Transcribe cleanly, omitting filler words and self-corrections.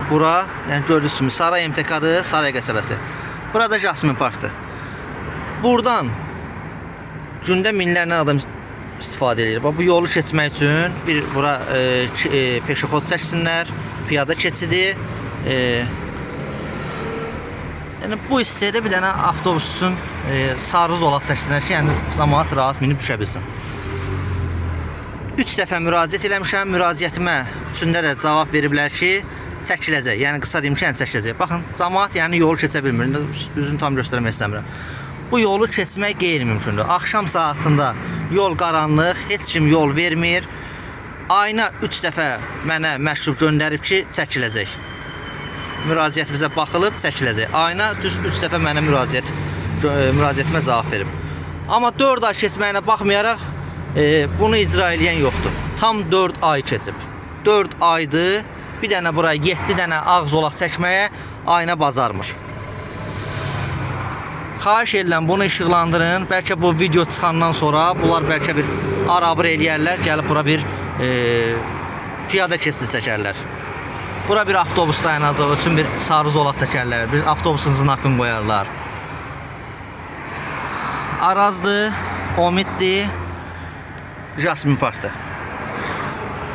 bura, yəni gördüyünüz kimi Saray MTK-dır, Saray qəsəbəsi. Burada Jasmin Parkdır. Buradan gündə minlərlə adam istifadə edir. Bu yolu keçmək üçün bir bura peşəxod çəksinlər, piyada keçidi. Yəni bu hissədə bir dənə avtobusun sarı zolaq çəksinlər ki, yəni cəmaət rahat minib düşə bilsin. 3 dəfə müraciət eləmişəm. Müraciətimə üçündə də cavab veriblər ki, çəkiləcək. Yəni qısa deyim ki, yəni çəkiləcək. Baxın, cəmaət yəni yolu keçə bilmir. Üzünü tam göstərmək istəmirəm. Bu yolu keçmək qeyri-mümkündür. Axşam saatında yol qaranlıq, heç kim yol vermir. Ayına 3 dəfə mənə məktub göndərib ki, çəkiləcək. Müraciətimizə baxılıb çəkiləcək. Ayına düz 3 dəfə mənə müraciətimə cavab verib. Amma 4 ay keçməyinə baxmayaraq bunu icra edən yoxdur. Tam 4 ay keçib. 4 aydır. Bir dənə buraya 7 dənə ağ zolaq çəkməyə ayına bacarmır. Xahiş edirəm bunu işıqlandırın. Bəlkə bu video çıxandan sonra bunlar bəlkə bir arabır eləyərlər, gəlib bura bir piyada keçid çəkərlər. Bura bir avtobus dayanacağı üçün bir sarı zolaq çəkərlər, bir avtobusun znakını qoyarlar. Arazdır, Omiddir, Jasmin Parkdır.